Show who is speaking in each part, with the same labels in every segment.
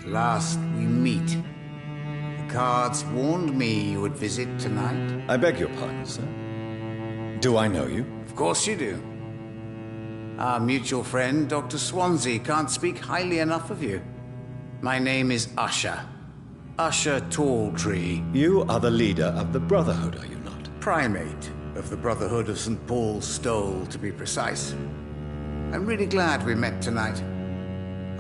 Speaker 1: last we meet. The cards warned me you would visit tonight.
Speaker 2: I beg your pardon, sir. Do I know you?
Speaker 1: Of course you do. Our mutual friend, Dr. Swansea, can't speak highly enough of you. My name is Usher. Usher Talltree.
Speaker 2: You are the leader of the Brotherhood, are you not?
Speaker 1: Primate of the Brotherhood of St. Paul's Stole, to be precise. I'm really glad we met tonight.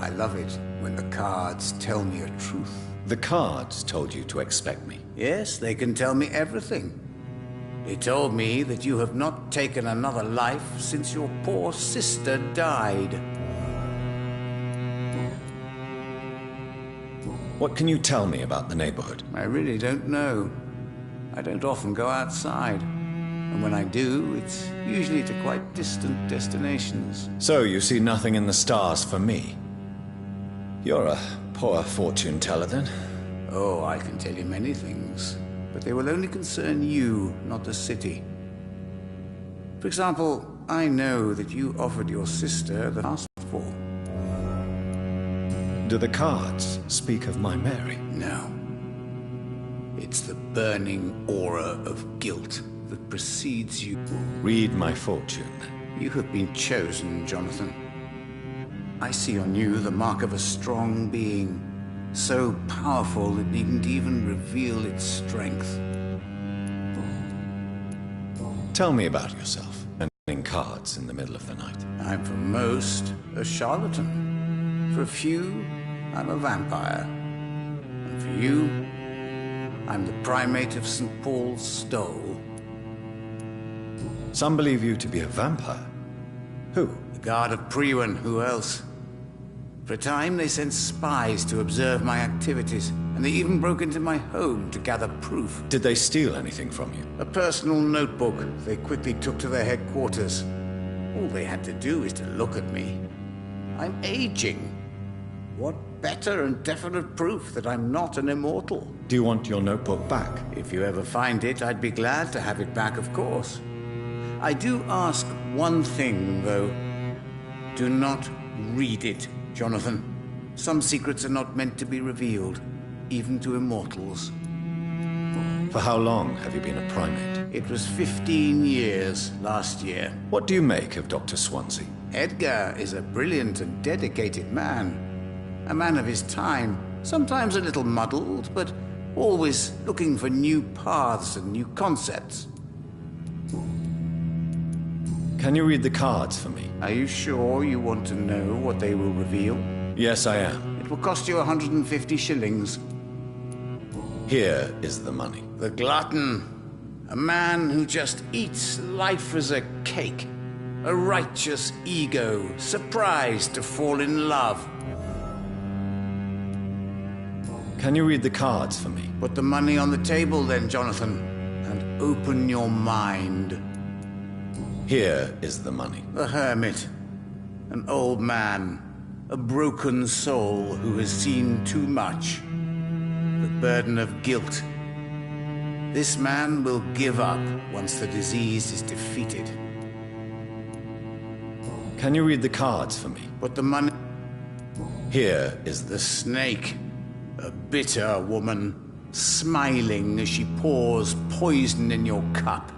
Speaker 1: I love it when the cards tell me a truth.
Speaker 2: The cards told you to expect me.
Speaker 1: Yes, they can tell me everything. They told me that you have not taken another life since your poor sister died.
Speaker 2: What can you tell me about the neighborhood?
Speaker 1: I really don't know. I don't often go outside. And when I do, it's usually to quite distant destinations.
Speaker 2: So you see nothing in the stars for me? You're a poor fortune teller, then?
Speaker 1: Oh, I can tell you many things, but they will only concern you, not the city. For example, I know that you offered your sister the last fall.
Speaker 2: Do the cards speak of my Mary?
Speaker 1: No. It's the burning aura of guilt that precedes you.
Speaker 2: Read my fortune.
Speaker 1: You have been chosen, Jonathan. I see on you the mark of a strong being, so powerful it needn't even reveal its strength.
Speaker 2: Tell me about yourself, and in cards in the middle of the night.
Speaker 1: I'm for most a charlatan. For a few, I'm a vampire. And for you, I'm the primate of St. Paul's Stole.
Speaker 2: Some believe you to be a vampire. Who?
Speaker 1: The Guard of Priwen, who else? For a time, they sent spies to observe my activities, and they even broke into my home to gather proof.
Speaker 2: Did they steal anything from you?
Speaker 1: A personal notebook they quickly took to their headquarters. All they had to do is to look at me. I'm aging. What better and definite proof that I'm not an immortal?
Speaker 2: Do you want your notebook back?
Speaker 1: If you ever find it, I'd be glad to have it back, of course. I do ask one thing, though. Do not read it, Jonathan. Some secrets are not meant to be revealed, even to immortals.
Speaker 2: For how long have you been a primate?
Speaker 1: It was 15 years last year.
Speaker 2: What do you make of Dr. Swansea?
Speaker 1: Edgar is a brilliant and dedicated man. A man of his time, sometimes a little muddled, but always looking for new paths and new concepts.
Speaker 2: Can you read the cards for me?
Speaker 1: Are you sure you want to know what they will reveal?
Speaker 2: Yes, I am.
Speaker 1: It will cost you 150 shillings.
Speaker 2: Here is the money.
Speaker 1: The glutton. A man who just eats life as a cake. A righteous ego, surprised to fall in love.
Speaker 2: Can you read the cards for me?
Speaker 1: Put the money on the table then, Jonathan, and open your mind.
Speaker 2: Here is the money.
Speaker 1: The hermit. An old man. A broken soul who has seen too much. The burden of guilt. This man will give up once the disease is defeated.
Speaker 2: Can you read the cards for me?
Speaker 1: Put the money...
Speaker 2: Here is
Speaker 1: The snake. A bitter woman. Smiling as she pours poison in your cup.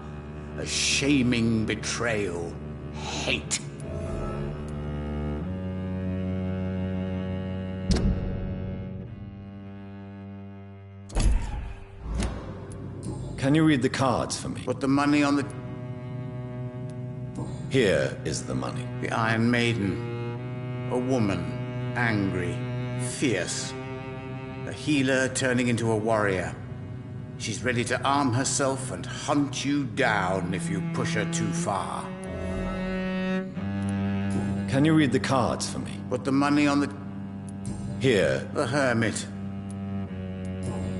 Speaker 1: A shaming betrayal. Hate.
Speaker 2: Can you read the cards for me?
Speaker 1: Put the money on the...
Speaker 2: Here is the money.
Speaker 1: The Iron Maiden. A woman. Angry. Fierce. A healer turning into a warrior. She's ready to arm herself and hunt you down if you push her too far.
Speaker 2: Can you read the cards for me?
Speaker 1: Put the money on the...
Speaker 2: Here.
Speaker 1: The hermit.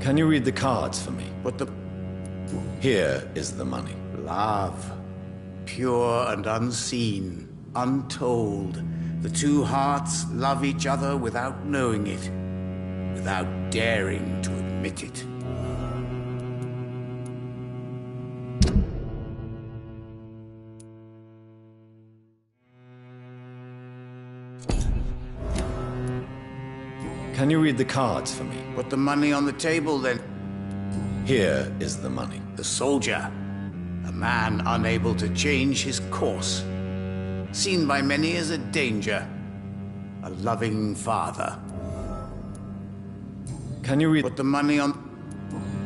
Speaker 2: Can you read the cards for me?
Speaker 1: Put the...
Speaker 2: Here is the money.
Speaker 1: Love. Pure and unseen. Untold. The two hearts love each other without knowing it. Without daring to admit it.
Speaker 2: Can you read the cards for me?
Speaker 1: Put the money on the table, then.
Speaker 2: Here is the money.
Speaker 1: The soldier. A man unable to change his course. Seen by many as a danger. A loving father.
Speaker 2: Can you read...
Speaker 1: Put the money on...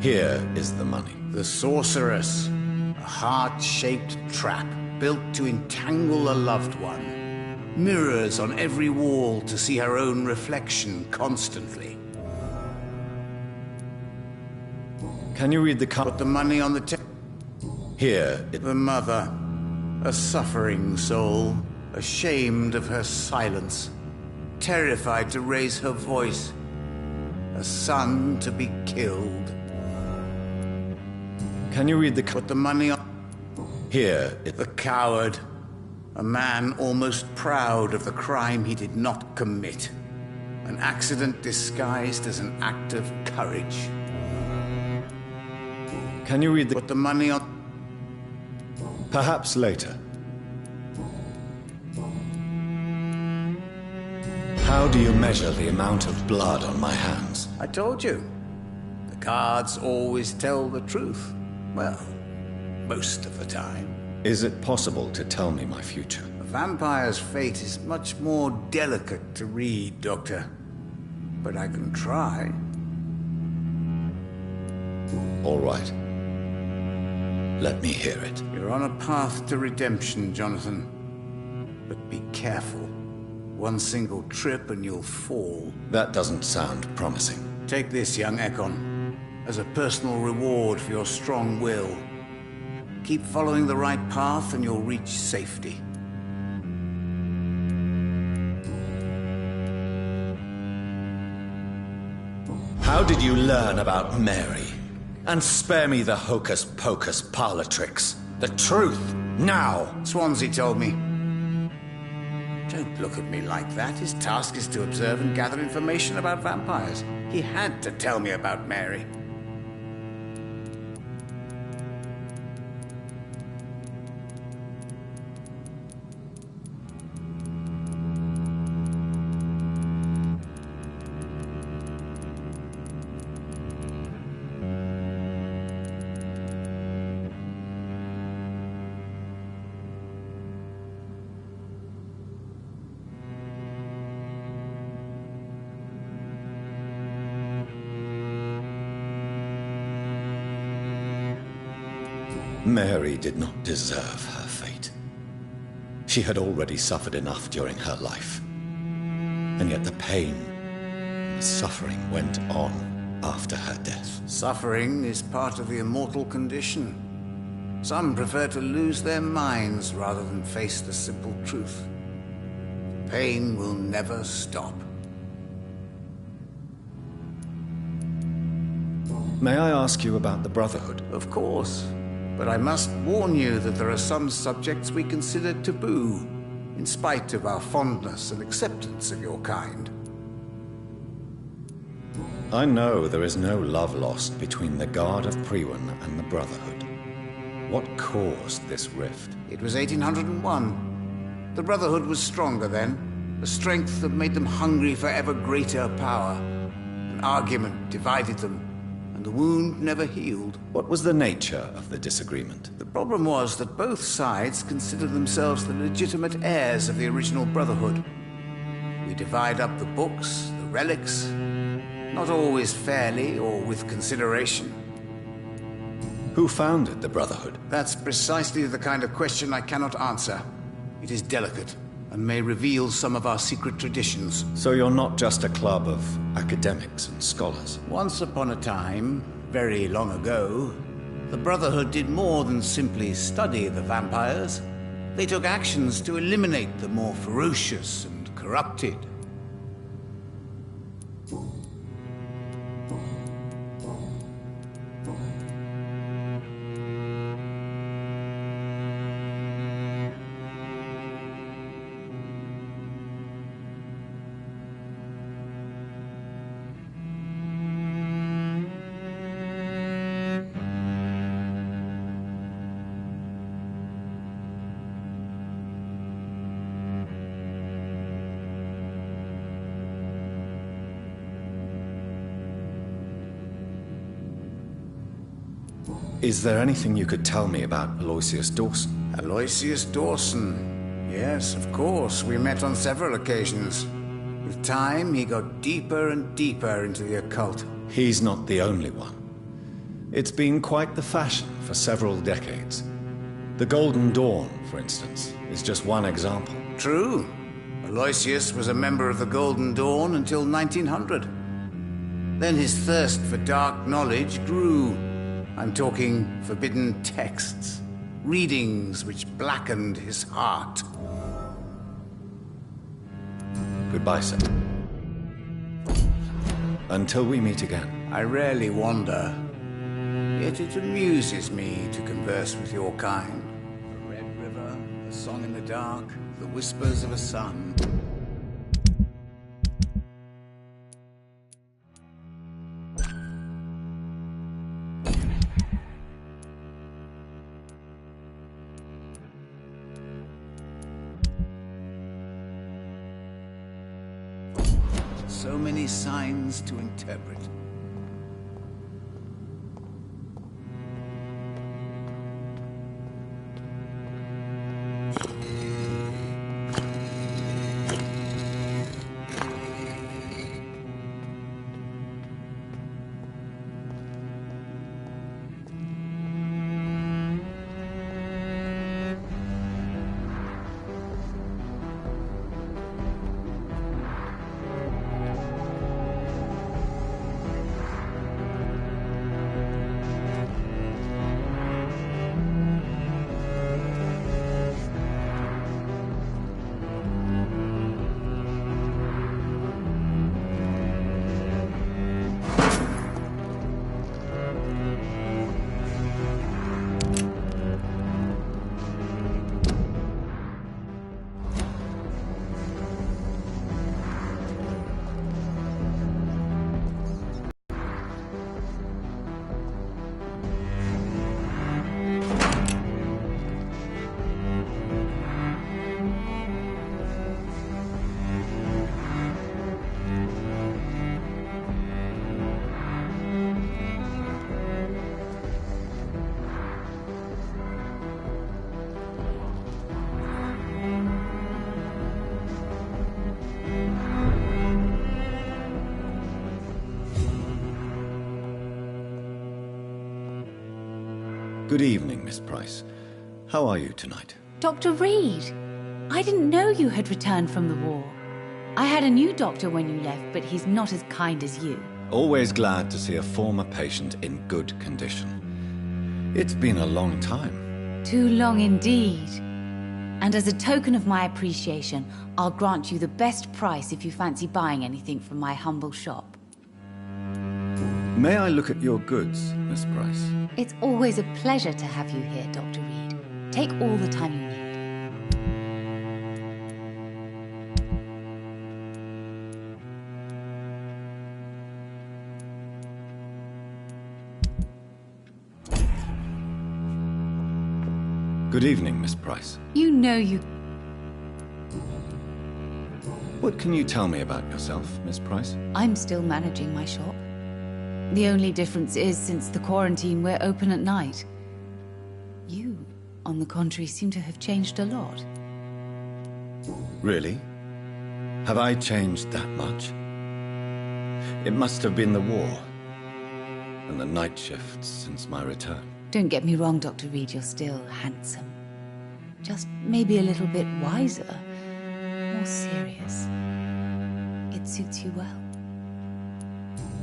Speaker 2: Here is the money.
Speaker 1: The sorceress. A heart-shaped trap built to entangle a loved one. Mirrors on every wall to see her own reflection constantly.
Speaker 2: Can you read the card?
Speaker 1: Put the money on the table.
Speaker 2: Here it...
Speaker 1: The mother. A suffering soul. Ashamed of her silence. Terrified to raise her voice. A son to be killed.
Speaker 2: Can you read the...
Speaker 1: Put the money on...
Speaker 2: Here it...
Speaker 1: The coward. A man almost proud of the crime he did not commit. An accident disguised as an act of courage.
Speaker 2: Can you read the...
Speaker 1: Put the money on...
Speaker 2: Perhaps later. How do you measure the amount of blood on my hands?
Speaker 1: I told you. The cards always tell the truth. Well, most of the time.
Speaker 2: Is it possible to tell me my future?
Speaker 1: A vampire's fate is much more delicate to read, Doctor. But I can try.
Speaker 2: All right. Let me hear it.
Speaker 1: You're on a path to redemption, Jonathan. But be careful. One single trip and you'll fall.
Speaker 2: That doesn't sound promising.
Speaker 1: Take this, young Ekon, as a personal reward for your strong will. Keep following the right path and you'll reach safety.
Speaker 2: How did you learn about Mary? And spare me the hocus-pocus parlor tricks. The truth, now!
Speaker 1: Swansea told me. Don't look at me like that. His task is to observe and gather information about vampires. He had to tell me about Mary.
Speaker 2: Mary did not deserve her fate. She had already suffered enough during her life. And yet the pain and the suffering went on after her death.
Speaker 1: Suffering is part of the immortal condition. Some prefer to lose their minds rather than face the simple truth. Pain will never stop.
Speaker 2: May I ask you about the Brotherhood?
Speaker 1: Of course. But I must warn you that there are some subjects we consider taboo, in spite of our fondness and acceptance of your kind.
Speaker 2: I know there is no love lost between the Guard of Priwen and the Brotherhood. What caused this rift?
Speaker 1: It was 1801. The Brotherhood was stronger then, a strength that made them hungry for ever greater power. An argument divided them, and the wound never healed.
Speaker 2: What was the nature of the disagreement?
Speaker 1: The problem was that both sides considered themselves the legitimate heirs of the original Brotherhood. We divide up the books, the relics, not always fairly or with consideration.
Speaker 2: Who founded the Brotherhood?
Speaker 1: That's precisely the kind of question I cannot answer. It is delicate, and may reveal some of our secret traditions.
Speaker 2: So you're not just a club of academics and scholars?
Speaker 1: Once upon a time, very long ago, the Brotherhood did more than simply study the vampires. They took actions to eliminate the more ferocious and corrupted.
Speaker 2: Is there anything you could tell me about Aloysius Dawson?
Speaker 1: Aloysius Dawson. Yes, of course. We met on several occasions. With time, he got deeper and deeper into the occult.
Speaker 2: He's not the only one. It's been quite the fashion for several decades. The Golden Dawn, for instance, is just one example.
Speaker 1: True. Aloysius was a member of the Golden Dawn until 1900. Then his thirst for dark knowledge grew. I'm talking forbidden texts, readings which blackened his heart.
Speaker 2: Goodbye, sir. Until we meet again.
Speaker 1: I rarely wander, yet it amuses me to converse with your kind. A red river, a song in the dark, the whispers of a sun. So many signs to interpret.
Speaker 2: Good evening, Miss Price. How are you tonight?
Speaker 3: Dr. Reed, I didn't know you had returned from the war. I had a new doctor when you left, but he's not as kind as you.
Speaker 2: Always glad to see a former patient in good condition. It's been a long time.
Speaker 3: Too long indeed. And as a token of my appreciation, I'll grant you the best price if you fancy buying anything from my humble shop.
Speaker 2: May I look at your goods, Miss Price?
Speaker 3: It's always a pleasure to have you here, Dr. Reed. Take all the time you need.
Speaker 2: Good evening, Miss Price.
Speaker 3: You know you...
Speaker 2: What can you tell me about yourself, Miss Price?
Speaker 3: I'm still managing my shop. The only difference is, since the quarantine, we're open at night. You, on the contrary, seem to have changed a lot.
Speaker 2: Really? Have I changed that much? It must have been the war and the night shifts since my return.
Speaker 3: Don't get me wrong, Dr. Reed, you're still handsome. Just maybe a little bit wiser, more serious. It suits you well.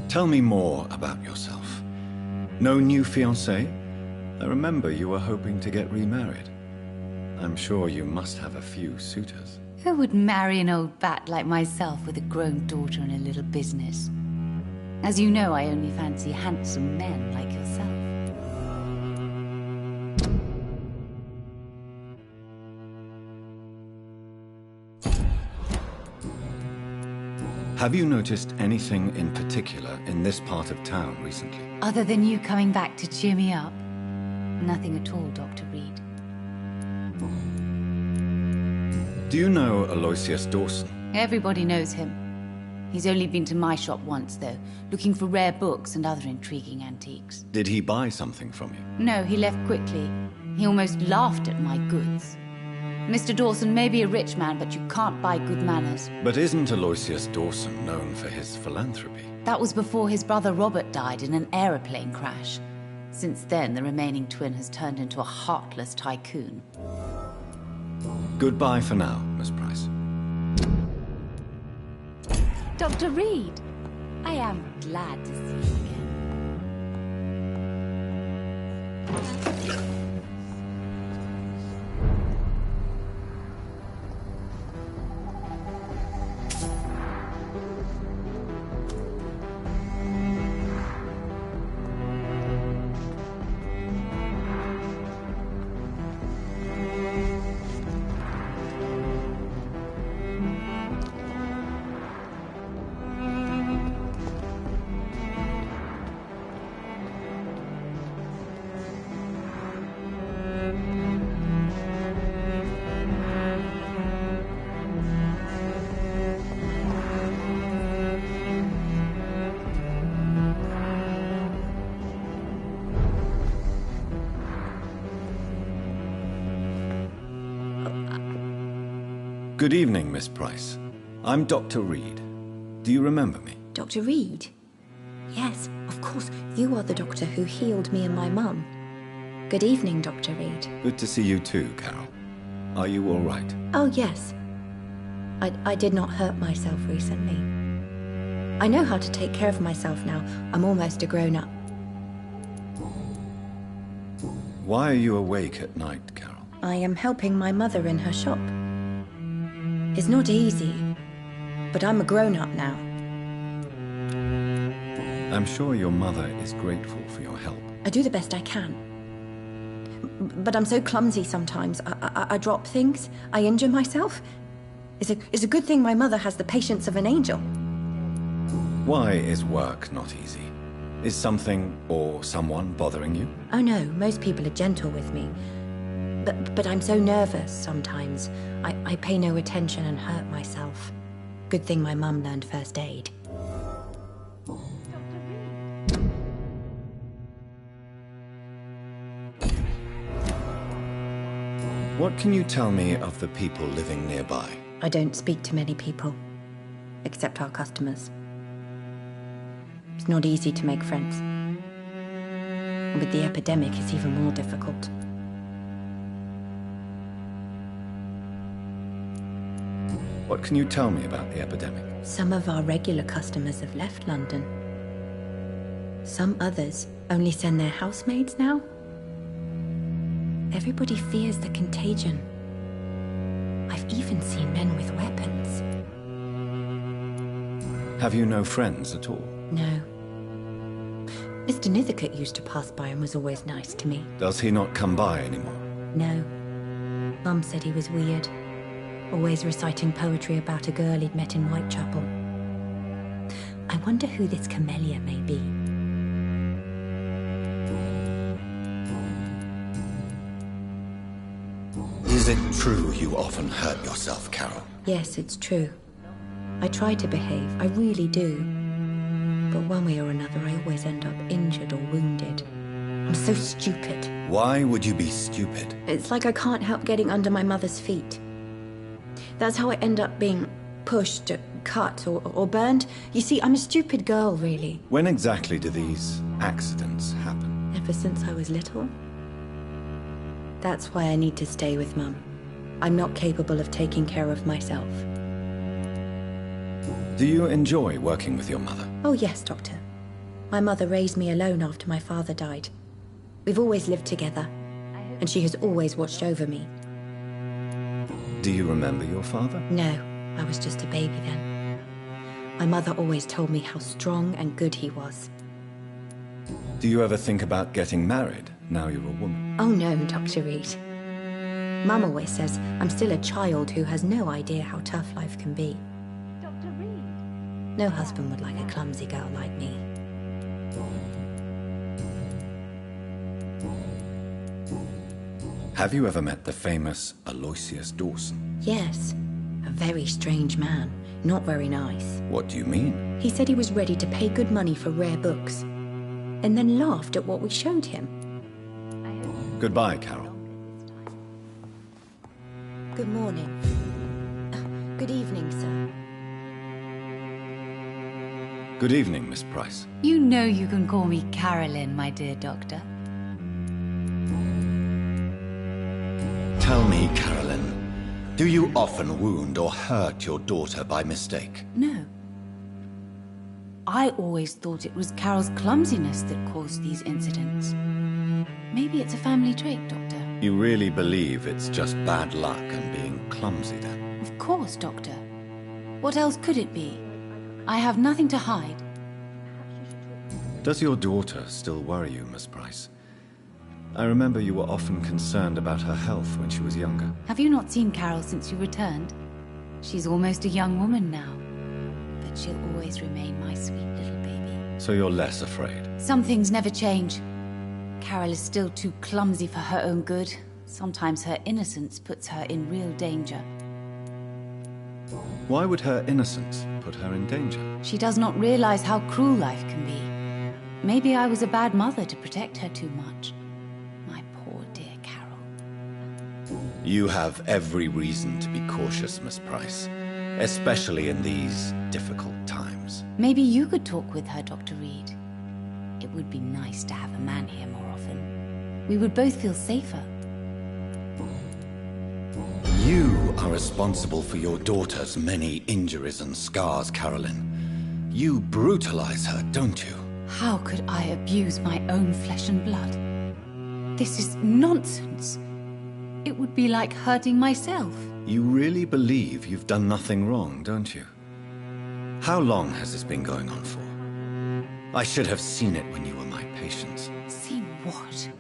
Speaker 2: Tell me more about yourself. No new fiancé? I remember you were hoping to get remarried. I'm sure you must have a few suitors.
Speaker 3: Who would marry an old bat like myself with a grown daughter and a little business? As you know, I only fancy handsome men like yourself.
Speaker 2: Have you noticed anything in particular in this part of town recently?
Speaker 3: Other than you coming back to cheer me up? Nothing at all, Dr. Reed.
Speaker 2: Do you know Aloysius Dawson?
Speaker 3: Everybody knows him. He's only been to my shop once, though, looking for rare books and other intriguing antiques.
Speaker 2: Did he buy something from you?
Speaker 3: No, he left quickly. He almost laughed at my goods. Mr. Dawson may be a rich man, but you can't buy good manners.
Speaker 2: But isn't Aloysius Dawson known for his philanthropy?
Speaker 3: That was before his brother Robert died in an aeroplane crash. Since then, the remaining twin has turned into a heartless tycoon.
Speaker 2: Goodbye for now, Miss Price.
Speaker 3: Dr. Reed, I am glad to see you again.
Speaker 2: Good evening, Miss Price. I'm Dr. Reed. Do you remember me?
Speaker 4: Dr. Reed? Yes, of course. You are the doctor who healed me and my mum. Good evening, Dr. Reed.
Speaker 2: Good to see you too, Carol. Are you all right?
Speaker 4: Oh, yes. I did not hurt myself recently. I know how to take care of myself now. I'm almost a grown-up.
Speaker 2: Why are you awake at night, Carol?
Speaker 4: I am helping my mother in her shop. It's not easy, but I'm a grown-up now.
Speaker 2: I'm sure your mother is grateful for your help.
Speaker 4: I do the best I can. But I'm so clumsy sometimes. I drop things. I injure myself. It's a good thing my mother has the patience of an angel.
Speaker 2: Why is work not easy? Is something or someone bothering you?
Speaker 4: Oh no, most people are gentle with me. But I'm so nervous sometimes. I pay no attention and hurt myself. Good thing my mum learned first aid.
Speaker 2: What can you tell me of the people living nearby?
Speaker 4: I don't speak to many people, except our customers. It's not easy to make friends. With the epidemic, it's even more difficult.
Speaker 2: What can you tell me about the epidemic?
Speaker 4: Some of our regular customers have left London. Some others only send their housemaids now. Everybody fears the contagion. I've even seen men with weapons.
Speaker 2: Have you no friends at all?
Speaker 4: No. Mr. Nithercote used to pass by and was always nice to me.
Speaker 2: Does he not come by anymore?
Speaker 4: No. Mum said he was weird. Always reciting poetry about a girl he'd met in Whitechapel. I wonder who this camellia may be.
Speaker 2: Is it true you often hurt yourself, Carol?
Speaker 4: Yes, it's true. I try to behave, I really do. But one way or another, I always end up injured or wounded. I'm so stupid.
Speaker 2: Why would you be stupid?
Speaker 4: It's like I can't help getting under my mother's feet. That's how I end up being pushed, cut, or burned. You see, I'm a stupid girl, really.
Speaker 2: When exactly do these accidents happen?
Speaker 4: Ever since I was little. That's why I need to stay with Mum. I'm not capable of taking care of myself.
Speaker 2: Do you enjoy working with your mother?
Speaker 4: Oh yes, Doctor. My mother raised me alone after my father died. We've always lived together, and she has always watched over me.
Speaker 2: Do you remember your father?
Speaker 4: No, I was just a baby then. My mother always told me how strong and good he was.
Speaker 2: Do you ever think about getting married, now you're a woman?
Speaker 4: Oh no, Dr. Reed. Mum always says I'm still a child who has no idea how tough life can be.
Speaker 3: Dr. Reed?
Speaker 4: No husband would like a clumsy girl like me.
Speaker 2: Have you ever met the famous Aloysius Dawson?
Speaker 4: Yes. A very strange man. Not very nice.
Speaker 2: What do you mean?
Speaker 4: He said he was ready to pay good money for rare books, and then laughed at what we showed him.
Speaker 2: Goodbye, Carol.
Speaker 4: Good morning. Good evening, sir.
Speaker 2: Good evening, Miss Price.
Speaker 3: You know you can call me Carolyn, my dear doctor.
Speaker 2: Tell me, Carolyn, do you often wound or hurt your daughter by mistake?
Speaker 3: No. I always thought it was Carol's clumsiness that caused these incidents. Maybe it's a family trait, Doctor.
Speaker 2: You really believe it's just bad luck and being clumsy, then?
Speaker 3: Of course, Doctor. What else could it be? I have nothing to hide.
Speaker 2: Does your daughter still worry you, Miss Price? I remember you were often concerned about her health when she was younger.
Speaker 3: Have you not seen Carol since you returned? She's almost a young woman now. But she'll always remain my sweet little baby.
Speaker 2: So you're less afraid?
Speaker 3: Some things never change. Carol is still too clumsy for her own good. Sometimes her innocence puts her in real danger.
Speaker 2: Why would her innocence put her in danger?
Speaker 3: She does not realize how cruel life can be. Maybe I was a bad mother to protect her too much. My poor dear Carol.
Speaker 2: You have every reason to be cautious, Miss Price. Especially in these difficult times.
Speaker 3: Maybe you could talk with her, Dr. Reed. It would be nice to have a man here more often. We would both feel safer.
Speaker 2: You are responsible for your daughter's many injuries and scars, Carolyn. You brutalize her, don't you?
Speaker 3: How could I abuse my own flesh and blood? This is nonsense. It would be like hurting myself.
Speaker 2: You really believe you've done nothing wrong, don't you? How long has this been going on for? I should have seen it when you were my patient.
Speaker 3: Seen what?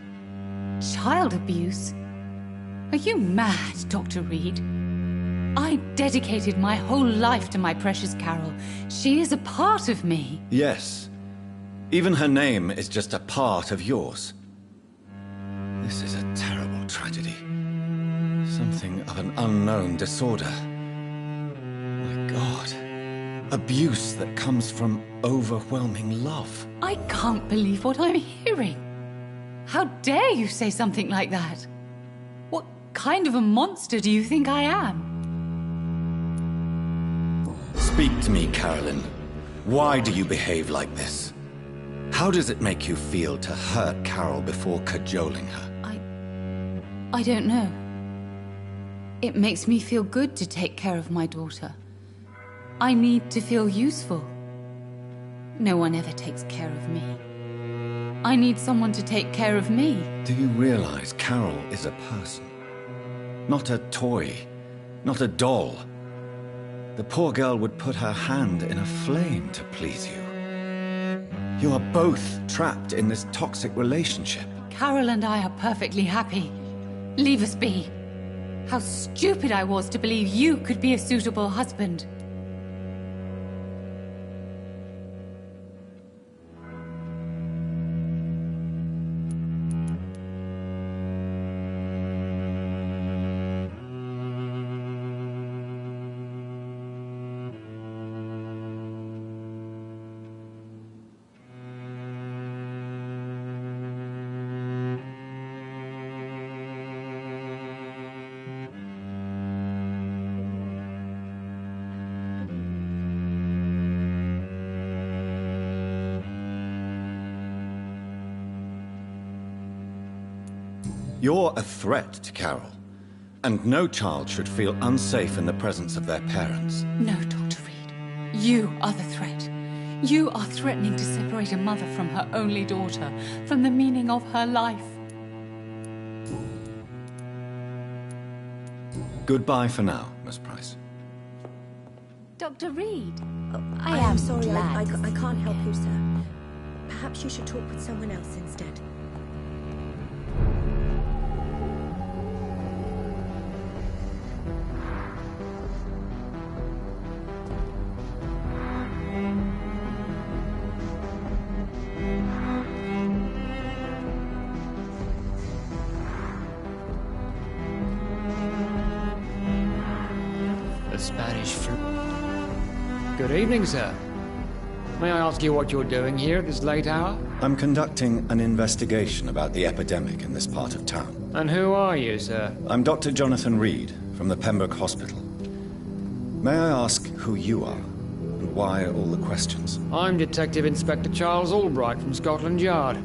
Speaker 3: Child abuse? Are you mad, Dr. Reed? I dedicated my whole life to my precious Carol. She is a part of me.
Speaker 2: Yes. Even her name is just a part of yours. This is a terrible tragedy. Something of an unknown disorder. My God. Abuse that comes from overwhelming love.
Speaker 3: I can't believe what I'm hearing. How dare you say something like that? What kind of a monster do you think I am?
Speaker 2: Speak to me, Carolyn. Why do you behave like this? How does it make you feel to hurt Carol before cajoling her?
Speaker 3: I don't know. It makes me feel good to take care of my daughter. I need to feel useful. No one ever takes care of me. I need someone to take care of me.
Speaker 2: Do you realize Carol is a person? Not a toy, not a doll. The poor girl would put her hand in a flame to please you. You are both trapped in this toxic relationship.
Speaker 3: Carol and I are perfectly happy. Leave us be. How stupid I was to believe you could be a suitable husband.
Speaker 2: You're a threat to Carol, and no child should feel unsafe in the presence of their parents.
Speaker 3: No, Dr. Reed. You are the threat. You are threatening to separate a mother from her only daughter, from the meaning of her life.
Speaker 2: Goodbye for now, Miss Price.
Speaker 3: Dr. Reed,
Speaker 4: I am sorry, I can't help you, sir. Perhaps you should talk with someone else instead.
Speaker 5: Spanish flu. Good evening, sir. May I ask you what you're doing here at this late hour?
Speaker 2: I'm conducting an investigation about the epidemic in this part of town.
Speaker 5: And who are you, sir?
Speaker 2: I'm Dr. Jonathan Reed from the Pembroke Hospital. May I ask who you are and why all the questions?
Speaker 5: I'm Detective Inspector Charles Albright from Scotland Yard.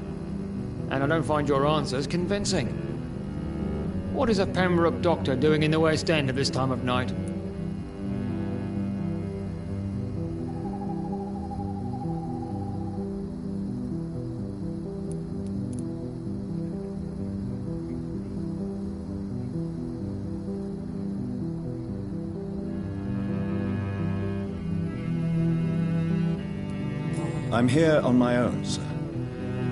Speaker 5: And I don't find your answers convincing. What is a Pembroke doctor doing in the West End at this time of night?
Speaker 2: I'm here on my own, sir.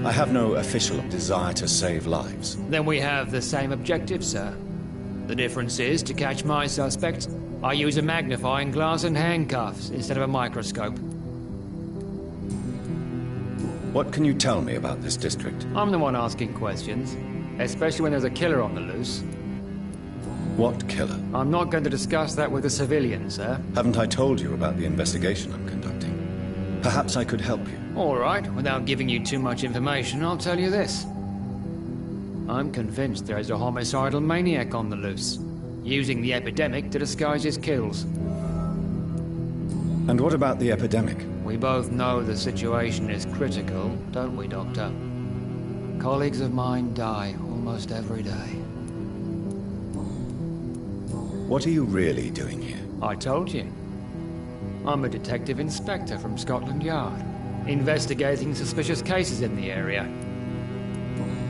Speaker 2: I have no official desire to save lives.
Speaker 5: Then we have the same objective, sir. The difference is, to catch my suspects, I use a magnifying glass and handcuffs instead of a microscope.
Speaker 2: What can you tell me about this district?
Speaker 5: I'm the one asking questions, especially when there's a killer on the loose.
Speaker 2: What killer?
Speaker 5: I'm not going to discuss that with the civilians, sir.
Speaker 2: Haven't I told you about the investigation I'm conducting? Perhaps I could help you.
Speaker 5: All right, without giving you too much information, I'll tell you this. I'm convinced there is a homicidal maniac on the loose, using the epidemic to disguise his kills.
Speaker 2: And what about the epidemic?
Speaker 5: We both know the situation is critical, don't we, Doctor? Colleagues of mine die almost every day.
Speaker 2: What are you really doing here?
Speaker 5: I told you. I'm a detective inspector from Scotland Yard, investigating suspicious cases in the area.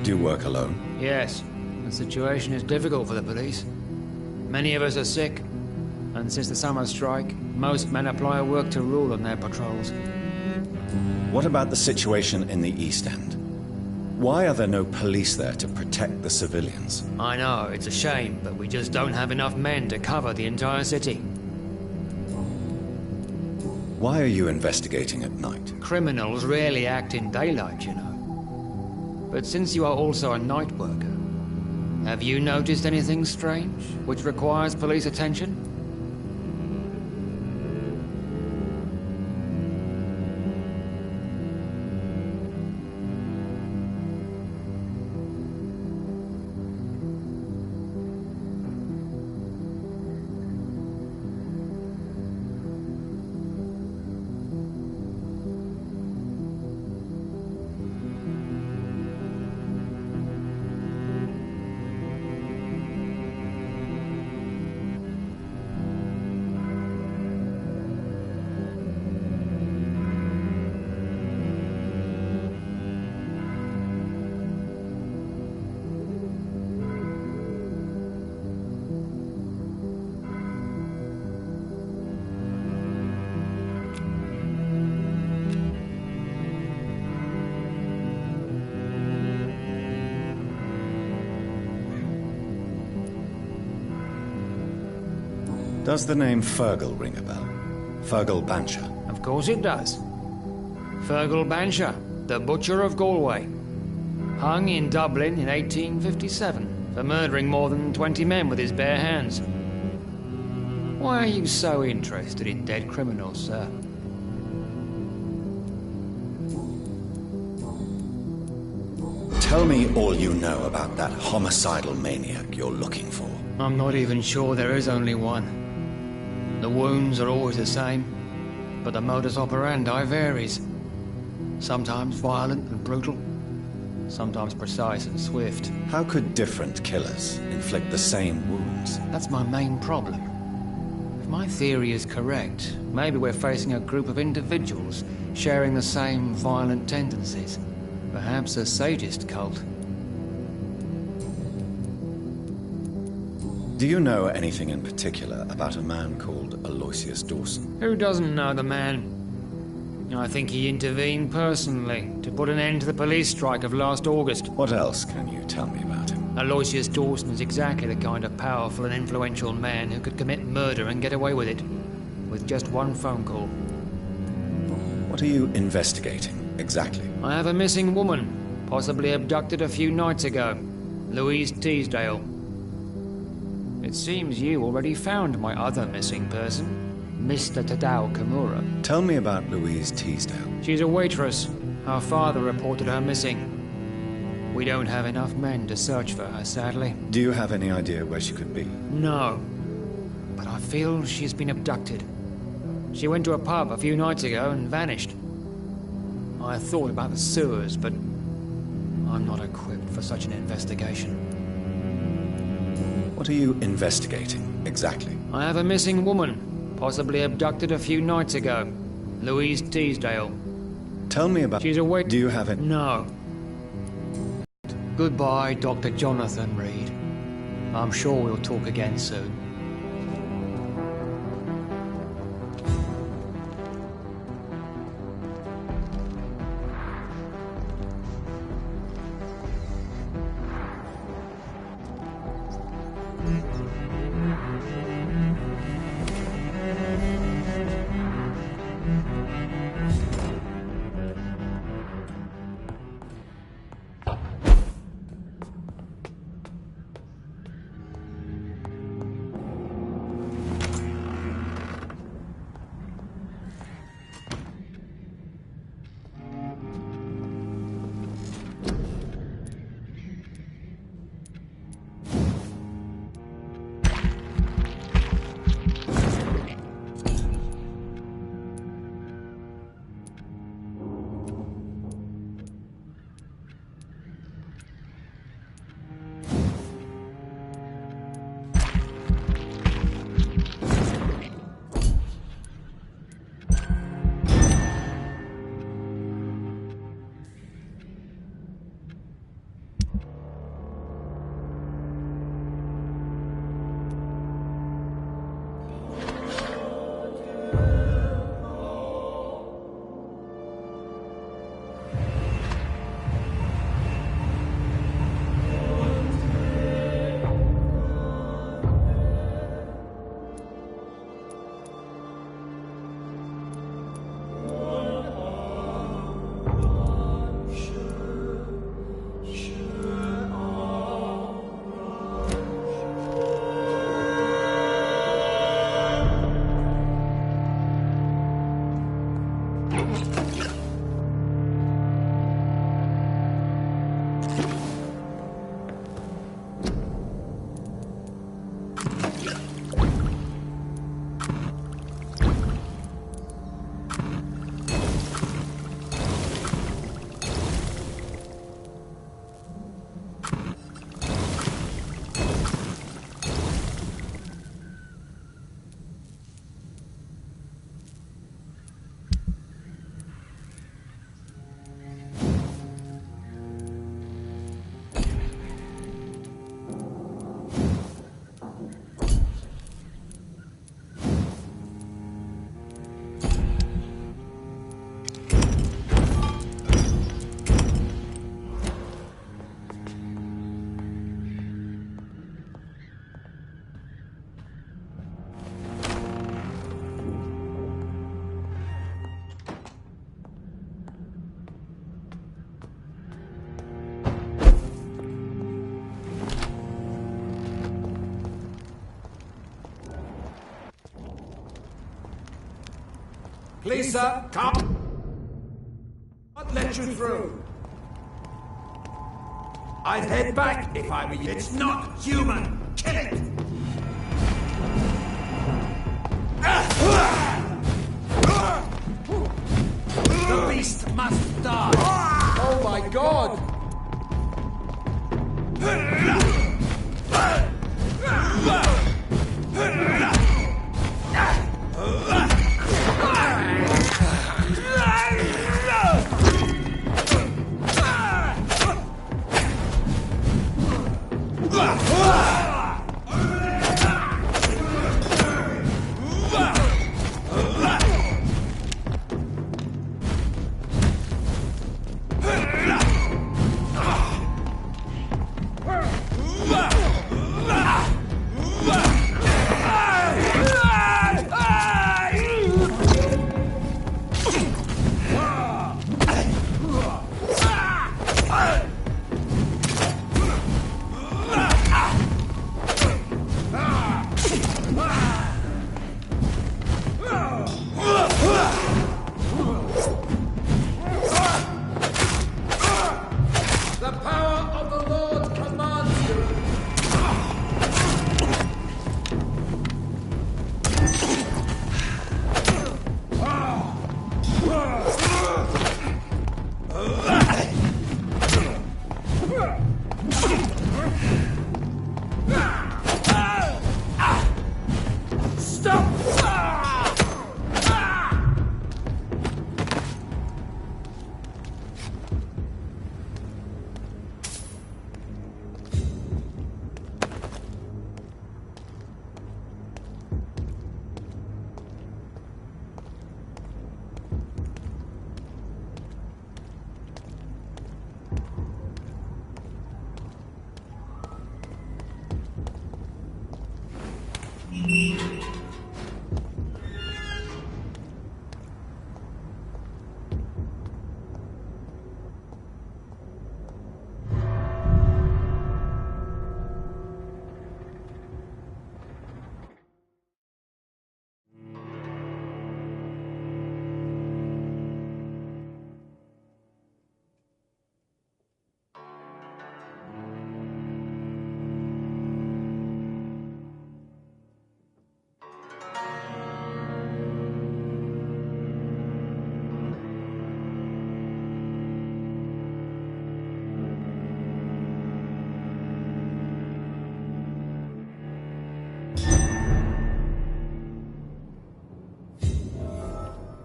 Speaker 2: Do you work alone?
Speaker 5: Yes, the situation is difficult for the police. Many of us are sick, and since the summer strike, most men apply a work to rule on their patrols.
Speaker 2: What about the situation in the East End? Why are there no police there to protect the civilians?
Speaker 5: I know, it's a shame, but we just don't have enough men to cover the entire city.
Speaker 2: Why are you investigating at night?
Speaker 5: Criminals rarely act in daylight, you know. But since you are also a night worker, have you noticed anything strange which requires police attention?
Speaker 2: Does the name Fergal ring a bell? Fergal Bancher.
Speaker 5: Of course it does. Fergal Bancher, the Butcher of Galway. Hung in Dublin in 1857 for murdering more than 20 men with his bare hands. Why are you so interested in dead criminals, sir?
Speaker 2: Tell me all you know about that homicidal maniac you're looking for.
Speaker 5: I'm not even sure there is only one. The wounds are always the same, but the modus operandi varies. Sometimes violent and brutal, sometimes precise and swift.
Speaker 2: How could different killers inflict the same wounds?
Speaker 5: That's my main problem. If my theory is correct, maybe we're facing a group of individuals sharing the same violent tendencies. Perhaps a sadist cult.
Speaker 2: Do you know anything in particular about a man called Aloysius Dawson?
Speaker 5: Who doesn't know the man? I think he intervened personally to put an end to the police strike of last August.
Speaker 2: What else can you tell me about him?
Speaker 5: Aloysius Dawson is exactly the kind of powerful and influential man who could commit murder and get away with it, with just one phone call.
Speaker 2: What are you investigating, exactly?
Speaker 5: I have a missing woman, possibly abducted a few nights ago. Louise Teasdale. It It seems you already found my other missing person, Mr. Tadao Kimura.
Speaker 2: Tell me about Louise Teasdale.
Speaker 5: She's a waitress. Her father reported her missing. We don't have enough men to search for her, sadly.
Speaker 2: Do you have any idea where she could be?
Speaker 5: No. But I feel she's been abducted. She went to a pub a few nights ago and vanished. I thought about the sewers, but I'm not equipped for such an investigation.
Speaker 2: What are you investigating, exactly?
Speaker 5: I have a missing woman, possibly abducted a few nights ago. Louise Teasdale.
Speaker 2: Tell me about...
Speaker 5: She's awake.
Speaker 2: Do you have it?
Speaker 5: No. Goodbye, Dr. Jonathan Reed. I'm sure we'll talk again soon.
Speaker 6: Please, sir, come. I'd let you through. I'd head back if I were you. It's not human. Kill it. The beast must die.
Speaker 7: Oh my God!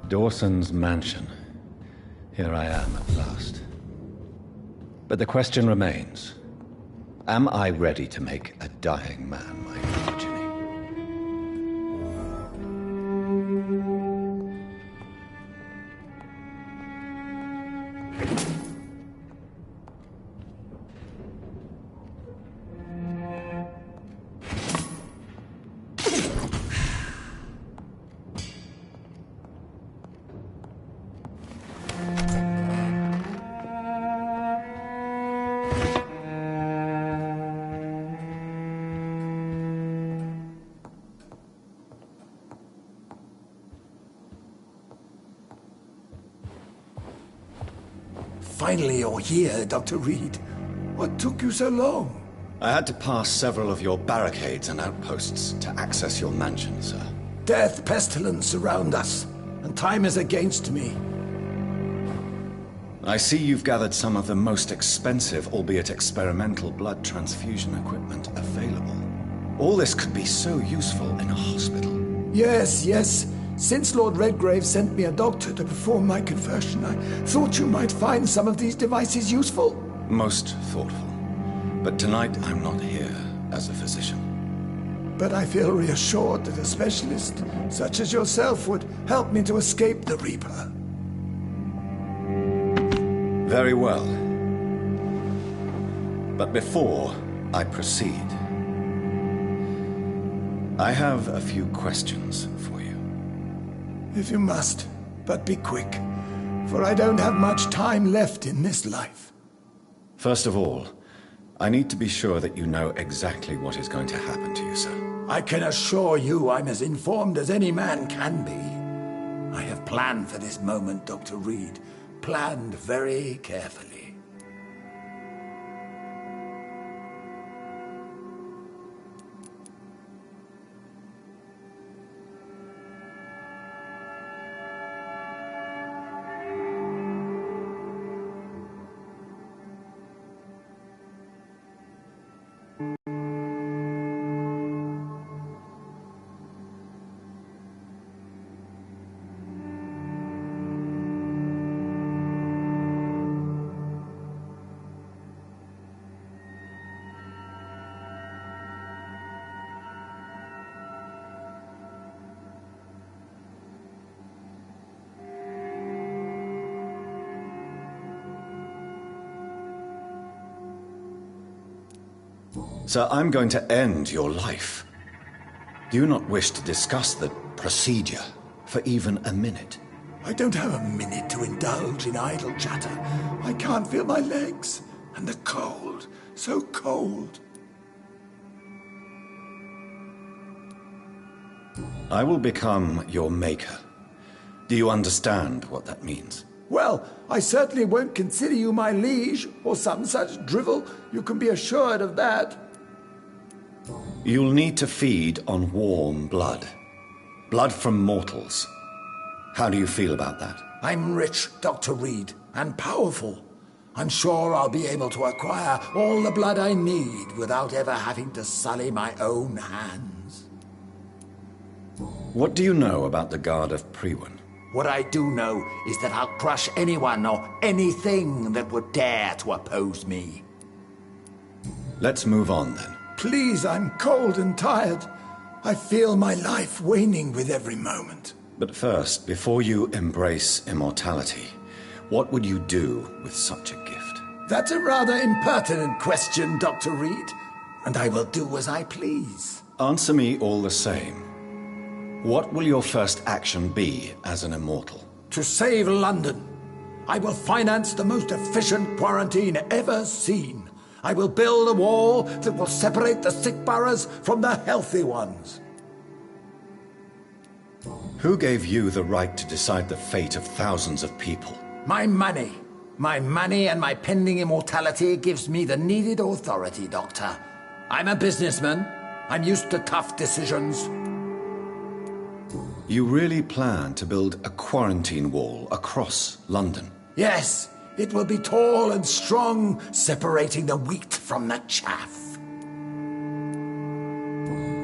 Speaker 2: Dawson's mansion. Here I am at last. But the question remains. Am I ready to make a dying man my progeny?
Speaker 6: Finally you're here, Dr. Reed. What took you so long?
Speaker 2: I had to pass several of your barricades and outposts to access your mansion, sir.
Speaker 6: Death, pestilence surround us, and time is against me.
Speaker 2: I see you've gathered some of the most expensive, albeit experimental, blood transfusion equipment available. All this could be so useful in a hospital.
Speaker 6: Yes, yes. Since Lord Redgrave sent me a doctor to perform my conversion, I thought you might find some of these devices useful.
Speaker 2: Most thoughtful. But tonight I'm not here as a physician.
Speaker 6: But I feel reassured that a specialist such as yourself would help me to escape the Reaper.
Speaker 2: Very well. But before I proceed, I have a few questions for you.
Speaker 6: If you must, but be quick, for I don't have much time left in this life.
Speaker 2: First of all, I need to be sure that you know exactly what is going to happen to you, sir.
Speaker 6: I can assure you I'm as informed as any man can be. I have planned for this moment, Dr. Reed. Planned very carefully.
Speaker 2: Sir, I'm going to end your life. Do you not wish to discuss the procedure for even a minute?
Speaker 6: I don't have a minute to indulge in idle chatter. I can't feel my legs. And the cold. So cold.
Speaker 2: I will become your maker. Do you understand what that means?
Speaker 6: Well, I certainly won't consider you my liege, or some such drivel. You can be assured of that.
Speaker 2: You'll need to feed on warm blood. Blood from mortals. How do you feel about that?
Speaker 6: I'm rich, Dr. Reed, and powerful. I'm sure I'll be able to acquire all the blood I need without ever having to sully my own hands.
Speaker 2: What do you know about the Guard of Priwen?
Speaker 6: What I do know is that I'll crush anyone or anything that would dare to oppose me.
Speaker 2: Let's move on then.
Speaker 6: Please, I'm cold and tired. I feel my life waning with every moment.
Speaker 2: But first, before you embrace immortality, what would you do with such a gift?
Speaker 6: That's a rather impertinent question, Dr. Reed, and I will do as I please.
Speaker 2: Answer me all the same. What will your first action be as an immortal?
Speaker 6: To save London. I will finance the most efficient quarantine ever seen. I will build a wall that will separate the sick boroughs from the healthy ones.
Speaker 2: Who gave you the right to decide the fate of thousands of people?
Speaker 6: My money. My money and my pending immortality gives me the needed authority, Doctor. I'm a businessman. I'm used to tough decisions.
Speaker 2: You really plan to build a quarantine wall across London?
Speaker 6: Yes, it will be tall and strong, separating the wheat from the chaff.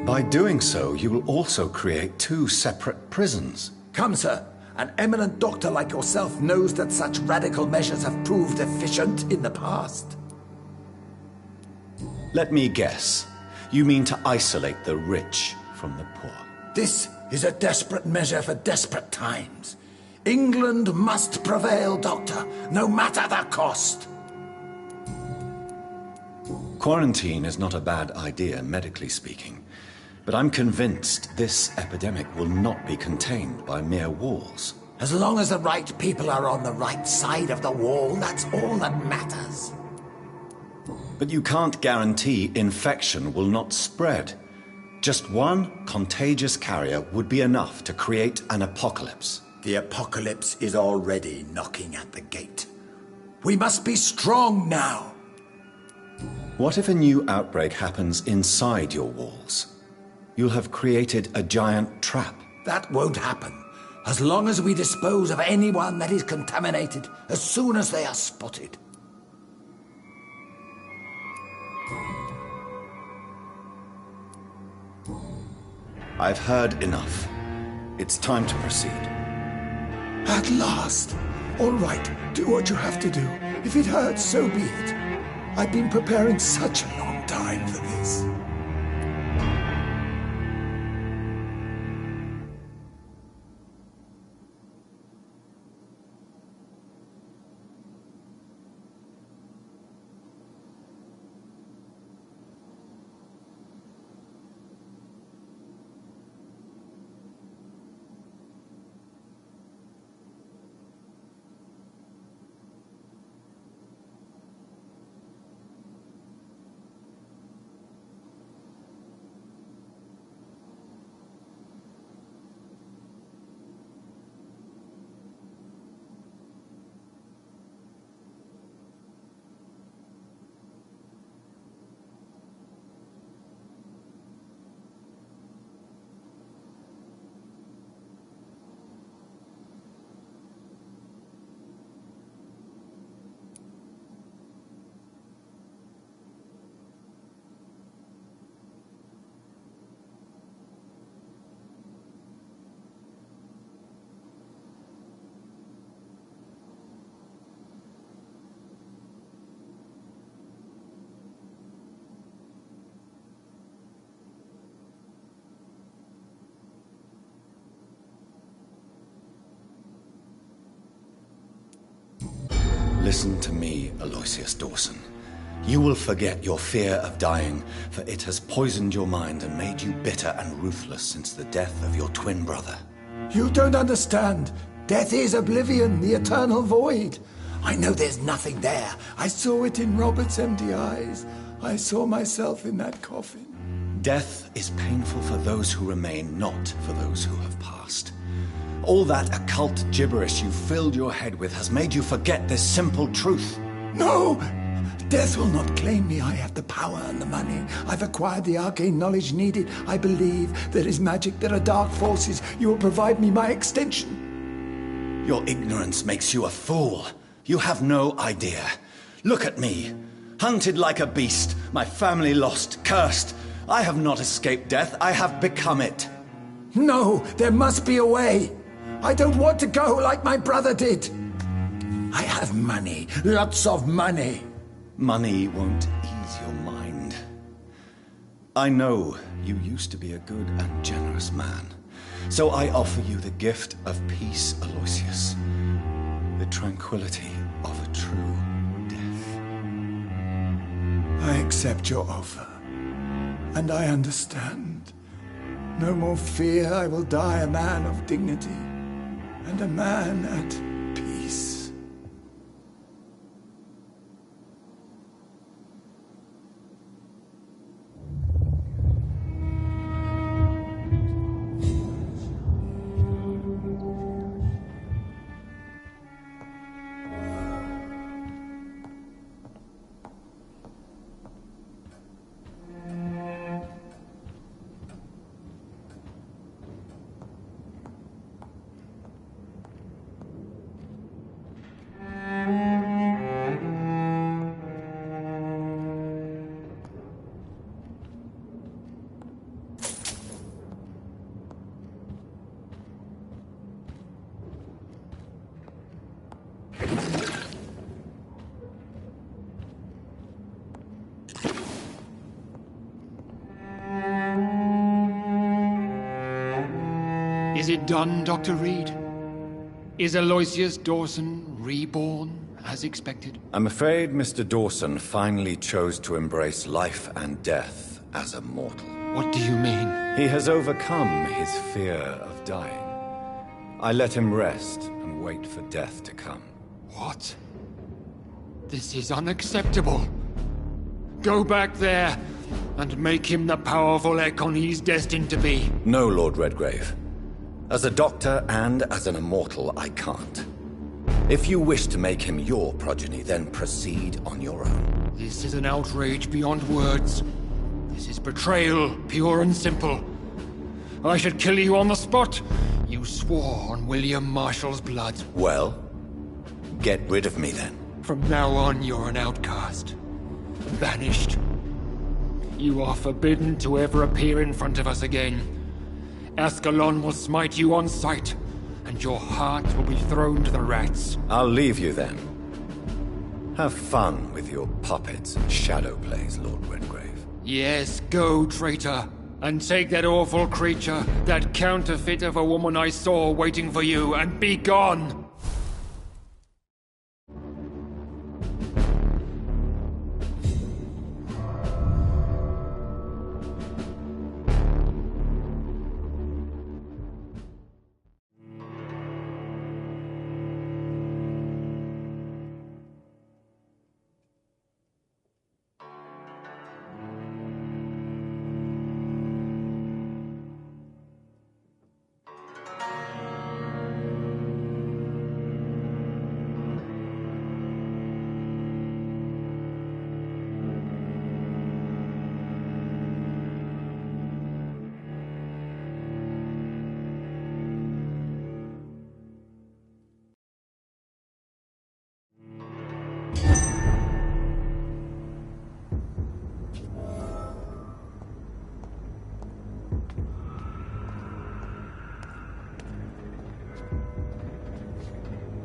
Speaker 2: By doing so, you will also create two separate prisons.
Speaker 6: Come, sir. An eminent doctor like yourself knows that such radical measures have proved efficient in the past.
Speaker 2: Let me guess. You mean to isolate the rich from the poor?
Speaker 6: This is a desperate measure for desperate times. England must prevail, Doctor, no matter the cost.
Speaker 2: Quarantine is not a bad idea, medically speaking. But I'm convinced this epidemic will not be contained by mere walls.
Speaker 6: As long as the right people are on the right side of the wall, that's all that matters.
Speaker 2: But you can't guarantee infection will not spread. Just one contagious carrier would be enough to create an apocalypse.
Speaker 6: The apocalypse is already knocking at the gate. We must be strong now.
Speaker 2: What if a new outbreak happens inside your walls? You'll have created a giant trap.
Speaker 6: That won't happen. As long as we dispose of anyone that is contaminated as soon as they are spotted.
Speaker 2: I've heard enough. It's time to proceed.
Speaker 6: At last. All right, do what you have to do. If it hurts, so be it. I've been preparing such a long time for this.
Speaker 2: Listen to me, Aloysius Dawson. You will forget your fear of dying, for it has poisoned your mind and made you bitter and ruthless since the death of your twin brother.
Speaker 6: You don't understand. Death is oblivion, the eternal void. I know there's nothing there. I saw it in Robert's empty eyes. I saw myself in that coffin.
Speaker 2: Death is painful for those who remain, not for those who have passed. All that occult gibberish you filled your head with has made you forget this simple truth.
Speaker 6: No! Death will not claim me. I have the power and the money. I've acquired the arcane knowledge needed. I believe there is magic, there are dark forces. You will provide me my extension.
Speaker 2: Your ignorance makes you a fool. You have no idea. Look at me. Hunted like a beast, my family lost, cursed. I have not escaped death, I have become it.
Speaker 6: No, there must be a way. I don't want to go like my brother did. I have money, lots of money.
Speaker 2: Money won't ease your mind. I know you used to be a good and generous man. So I offer you the gift of peace, Aloysius. The tranquility of a true death.
Speaker 6: I accept your offer. And I understand. No more fear, I will die a man of dignity. And a man at peace.
Speaker 5: Is it done, Dr. Reed? Is Aloysius Dawson reborn, as expected?
Speaker 2: I'm afraid Mr. Dawson finally chose to embrace life and death as a mortal.
Speaker 5: What do you mean?
Speaker 2: He has overcome his fear of dying. I let him rest and wait for death to come.
Speaker 5: What? This is unacceptable. Go back there and make him the powerful Ekon he's destined to be.
Speaker 2: No, Lord Redgrave. As a doctor and as an immortal, I can't. If you wish to make him your progeny, then proceed on your own.
Speaker 5: This is an outrage beyond words. This is betrayal, pure and simple. I should kill you on the spot. You swore on William Marshall's blood.
Speaker 2: Well, get rid of me then.
Speaker 5: From now on, you're an outcast. Banished. You are forbidden to ever appear in front of us again. Ascalon will smite you on sight, and your heart will be thrown to the rats.
Speaker 2: I'll leave you then. Have fun with your puppets and shadow plays, Lord Redgrave.
Speaker 5: Yes, go, traitor. And take that awful creature, that counterfeit of a woman I saw waiting for you, and be gone!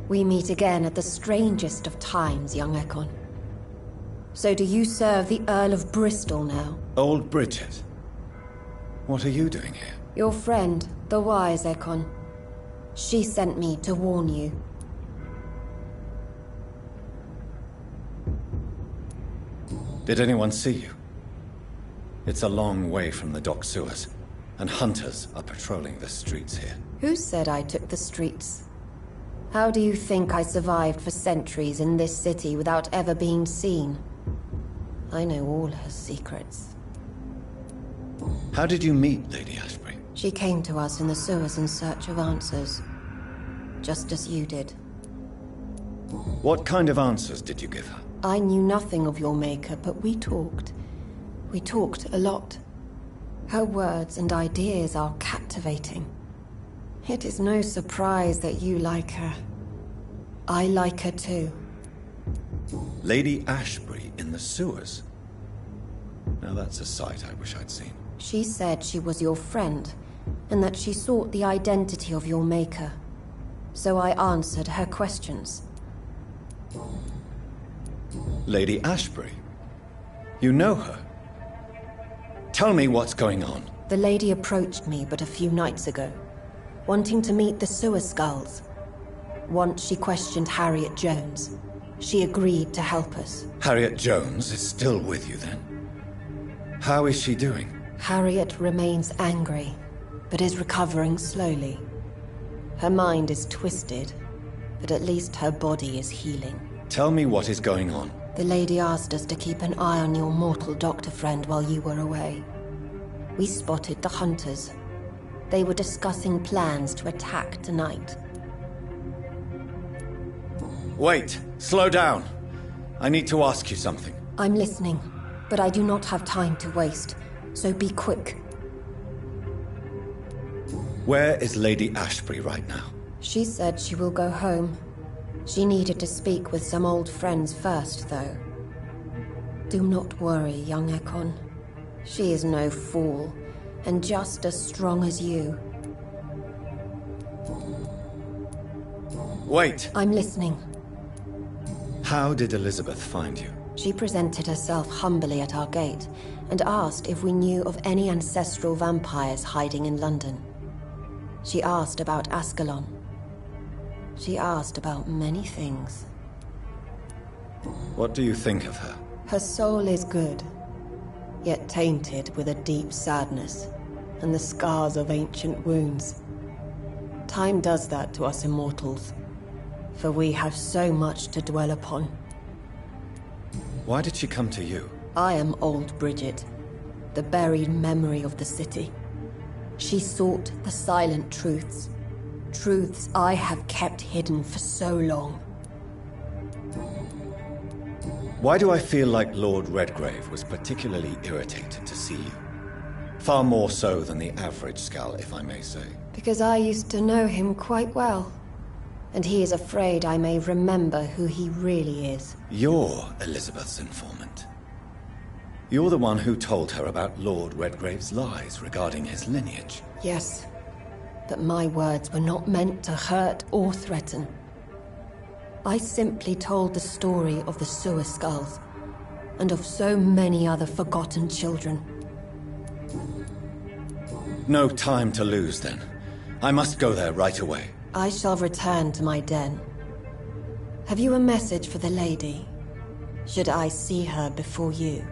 Speaker 8: We meet again at the strangest of times, young Ekon. So do you serve the Earl of Bristol now?
Speaker 2: Old Bridget. What are you doing here?
Speaker 8: Your friend, the wise Ekon. She sent me to warn you.
Speaker 2: Did anyone see you? It's a long way from the dock sewers, and hunters are patrolling the streets here.
Speaker 8: Who said I took the streets? How do you think I survived for centuries in this city without ever being seen? I know all her secrets.
Speaker 2: How did you meet Lady Ashbury?
Speaker 8: She came to us in the sewers in search of answers. Just as you did.
Speaker 2: What kind of answers did you give her?
Speaker 8: I knew nothing of your maker, but we talked. We talked a lot. Her words and ideas are captivating. It is no surprise that you like her. I like her too.
Speaker 2: Lady Ashbury in the sewers? Now that's a sight I wish I'd seen.
Speaker 8: She said she was your friend, and that she sought the identity of your maker. So I answered her questions.
Speaker 2: Lady Ashbury? You know her? Tell me what's going on.
Speaker 8: The lady approached me but a few nights ago, wanting to meet the sewer skulls. Once she questioned Harriet Jones. She agreed to help us.
Speaker 2: Harriet Jones is still with you then? How is she doing?
Speaker 8: Harriet remains angry, but is recovering slowly. Her mind is twisted, but at least her body is healing.
Speaker 2: Tell me what is going on.
Speaker 8: The lady asked us to keep an eye on your mortal doctor friend while you were away. We spotted the hunters. They were discussing plans to attack tonight.
Speaker 2: Wait, slow down. I need to ask you something.
Speaker 8: I'm listening, but I do not have time to waste, so be quick.
Speaker 2: Where is Lady Ashbury right now?
Speaker 8: She said she will go home. She needed to speak with some old friends first, though. Do not worry, young Ekon. She is no fool, and just as strong as you.
Speaker 2: Wait!
Speaker 8: I'm listening.
Speaker 2: How did Elizabeth find you?
Speaker 8: She presented herself humbly at our gate, and asked if we knew of any ancestral vampires hiding in London. She asked about Ascalon. She asked about many things.
Speaker 2: What do you think of her?
Speaker 8: Her soul is good, yet tainted with a deep sadness and the scars of ancient wounds. Time does that to us immortals, for we have so much to dwell upon.
Speaker 2: Why did she come to you?
Speaker 8: I am old Bridget, the buried memory of the city. She sought the silent truths, truths I have kept hidden for so long.
Speaker 2: Why do I feel like Lord Redgrave was particularly irritated to see you? Far more so than the average Skull, if I may say.
Speaker 8: Because I used to know him quite well, and he is afraid I may remember who he really is.
Speaker 2: You're Elizabeth's informant. You're the one who told her about Lord Redgrave's lies regarding his lineage.
Speaker 8: Yes, but my words were not meant to hurt or threaten. I simply told the story of the Sewer Skulls, and of so many other forgotten children.
Speaker 2: No time to lose, then. I must go there right away.
Speaker 8: I shall return to my den. Have you a message for the lady? Should I see her before you?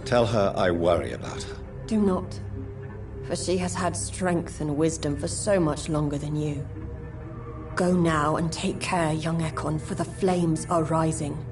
Speaker 2: Tell her I worry about her.
Speaker 8: Do not, for she has had strength and wisdom for so much longer than you. Go now and take care, young Ekon, for the flames are rising.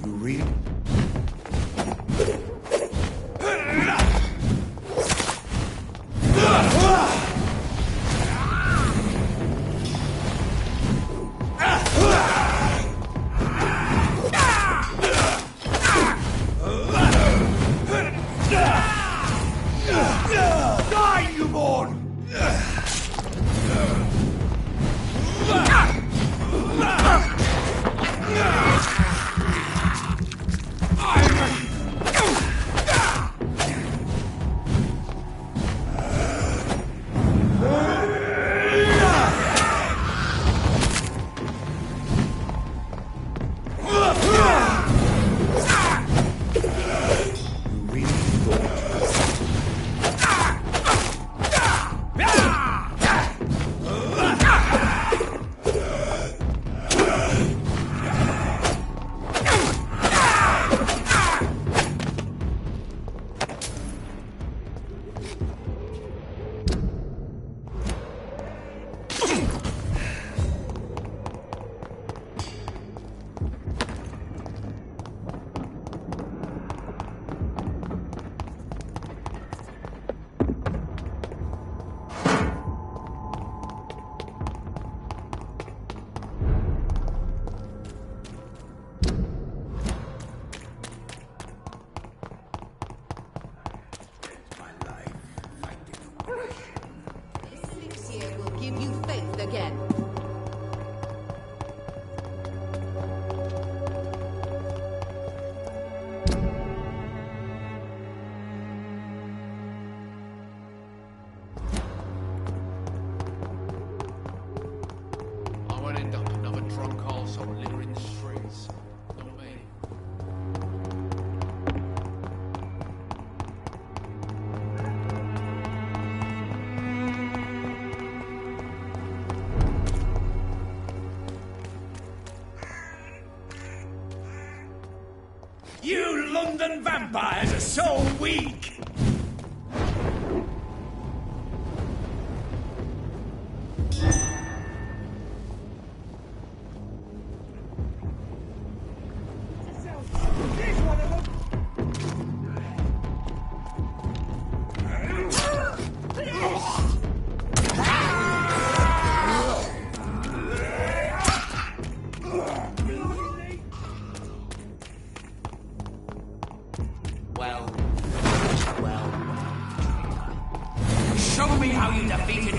Speaker 1: You read?
Speaker 7: Die, newborn!
Speaker 9: Give you faith again.
Speaker 7: I won't end up another drunk arsehole littering the streets. Not me.
Speaker 10: You London vampires are so weak!
Speaker 7: Show me how you defeated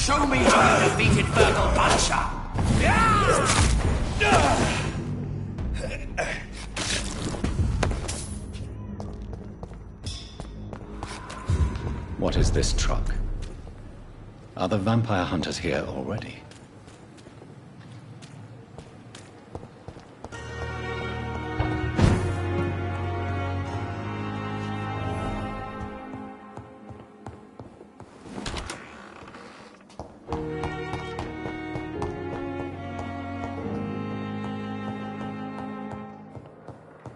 Speaker 7: Show me how you defeated Virgil Buncher!
Speaker 2: What is this truck? Are the vampire hunters here already?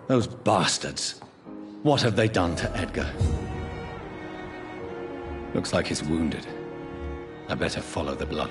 Speaker 2: Those bastards! What have they done to Edgar? Looks like he's wounded. I better follow the blood.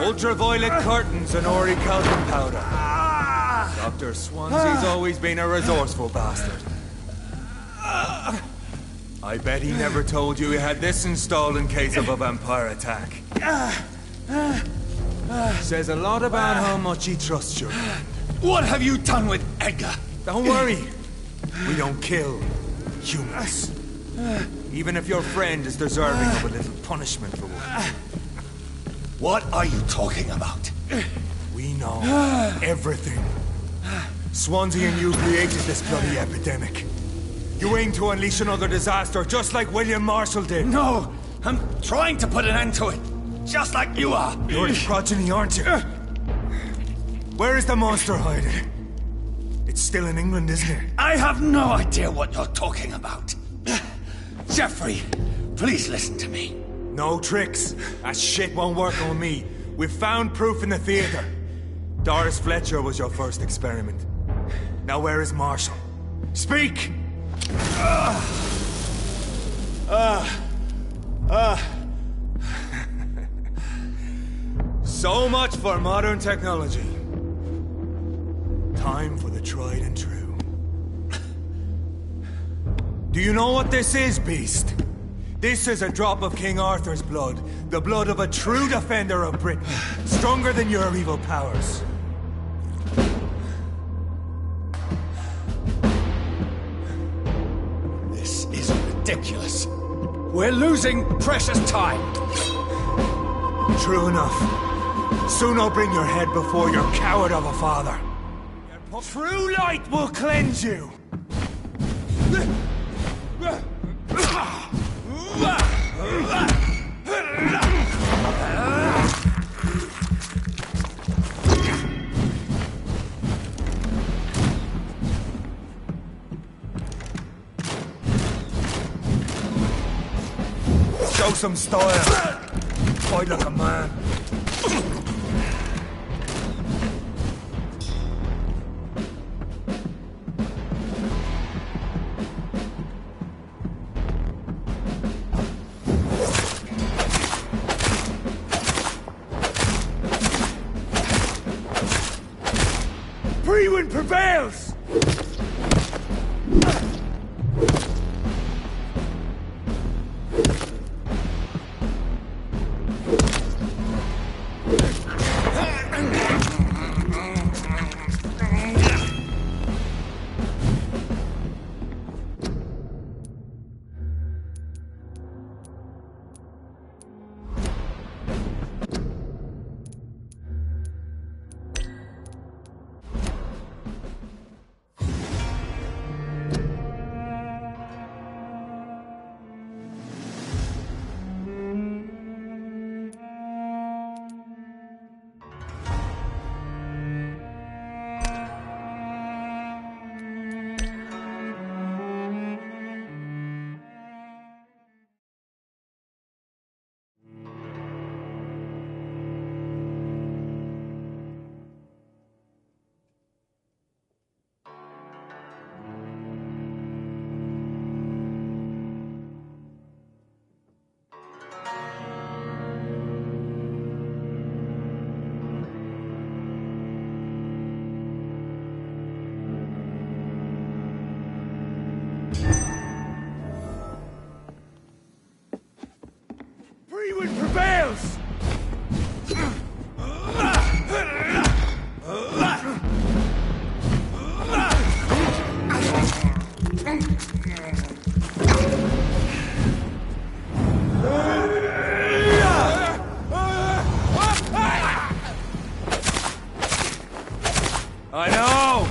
Speaker 11: Ultraviolet curtains and orichalcum powder. Dr. Swansea's always been a resourceful bastard. I bet he never told you he had this installed in case of a vampire attack. Says a lot about how much he trusts your friend.
Speaker 10: What have you done with Edgar?
Speaker 11: Don't worry. We don't kill humans. Even if your friend is deserving of a little punishment for what.
Speaker 10: What are you talking about?
Speaker 11: We know everything. Swansea and you created this bloody epidemic. You aim to unleash another disaster, just like William Marshall did.
Speaker 10: No! I'm trying to put an end to it, just like you are!
Speaker 11: You're the progeny, aren't you? Where is the monster hiding? It's still in England, isn't it?
Speaker 10: I have no idea what you're talking about. Jeffrey, please listen to me.
Speaker 11: No tricks. That shit won't work on me. We've found proof in the theater. Doris Fletcher was your first experiment. Now where is Marshall? Speak! So much for modern technology. Time for the tried and true. Do you know what this is, Beast? This is a drop of King Arthur's blood. The blood of a true defender of Britain. Stronger than your evil powers.
Speaker 2: This is ridiculous. We're losing precious time.
Speaker 11: True enough. Soon I'll bring your head before your coward of a father. True light will cleanse you. Show some style. Fight like a man. Freewind prevails! Freewind prevails! I know!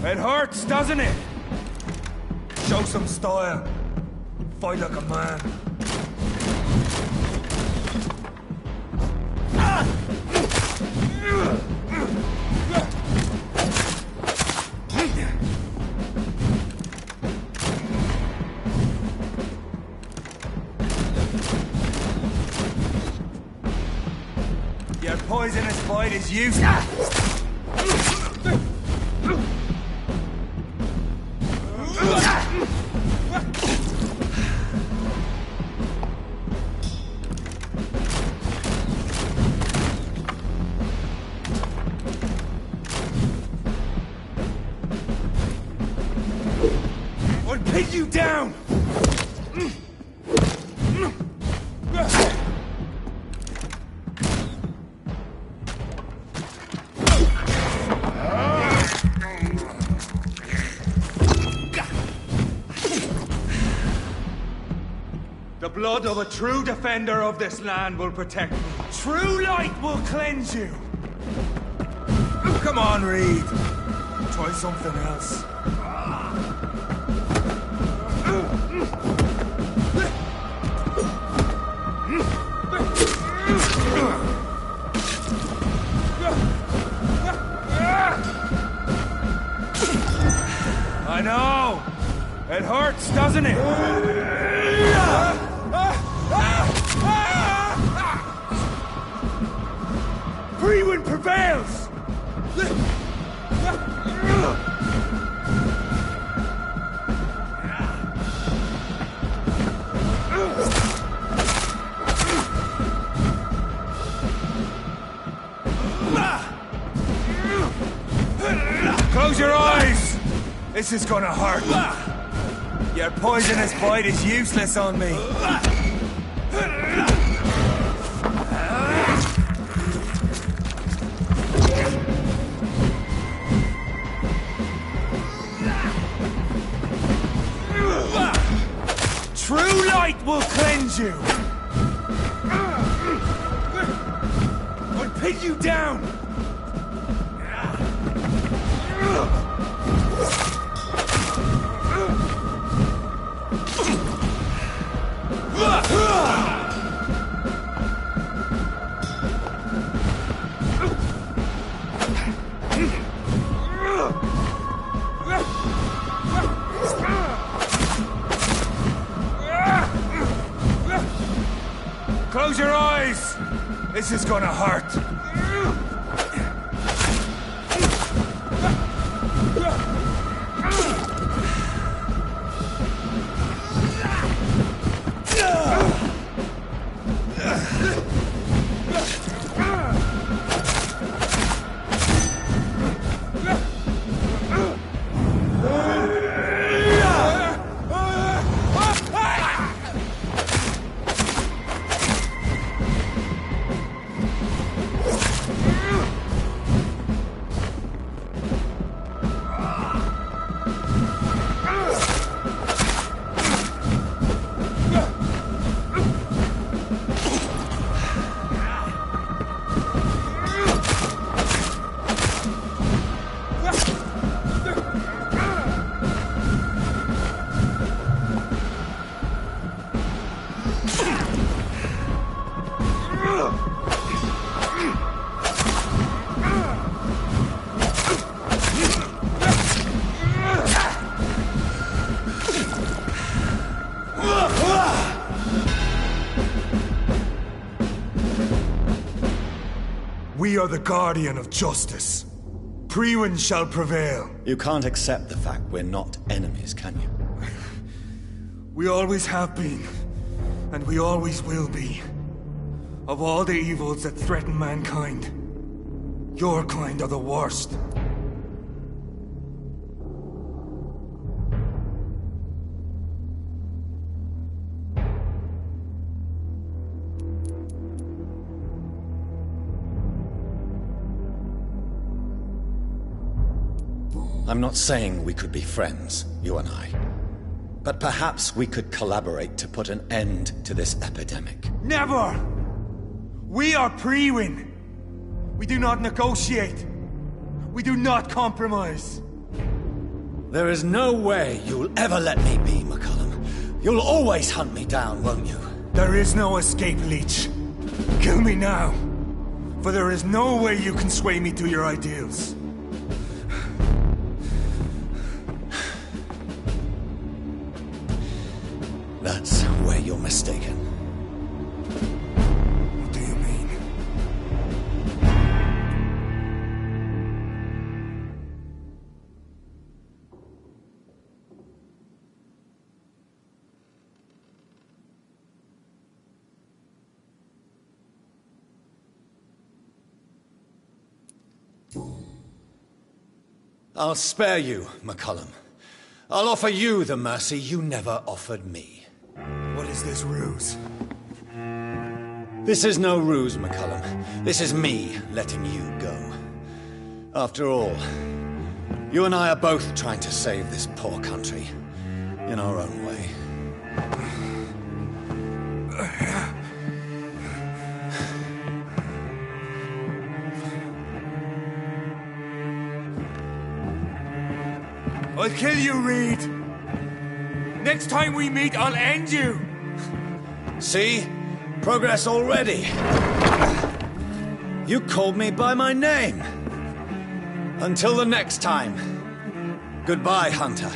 Speaker 11: It hurts, doesn't it? Show some style. Fight like a man. Your poisonous bite is useless. Or pin you down! The blood of a true defender of this land will protect me. True light will cleanse you. Come on, Reed. Try something else. I know. It hurts, doesn't it? prevails! Close your eyes! This is gonna hurt. Your poisonous bite is useless on me. True light will cleanse you. I'll pin you down. Close your eyes! This is gonna hurt. We are the guardian of justice. Priwen shall prevail.
Speaker 2: You can't accept the fact we're not enemies, can you?
Speaker 11: We always have been, and we always will be. Of all the evils that threaten mankind, your kind are the worst.
Speaker 2: I'm not saying we could be friends, you and I. But perhaps we could collaborate to put an end to this epidemic.
Speaker 11: Never! We are Priwen. We do not negotiate. We do not compromise.
Speaker 2: There is no way you'll ever let me be, McCullum. You'll always hunt me down, won't you?
Speaker 11: There is no escape, Leech. Kill me now. For there is no way you can sway me to your ideals.
Speaker 2: That's where you're mistaken.
Speaker 11: What do you mean?
Speaker 2: I'll spare you, McCullum. I'll offer you the mercy you never offered me.
Speaker 11: What is this ruse?
Speaker 2: This is no ruse, McCullum. This is me letting you go. After all, you and I are both trying to save this poor country in our own way.
Speaker 11: I'll kill you, Reed. Next time we meet, I'll end you.
Speaker 2: See? Progress already. You called me by my name. Until the next time. Goodbye, Hunter.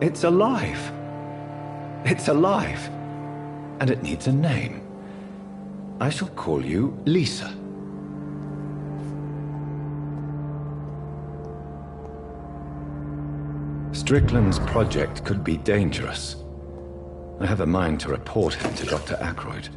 Speaker 12: It's alive. It's alive. And it needs a name. I shall call you Lisa. Strickland's project could be dangerous. I have a mind to report him to Dr. Ackroyd.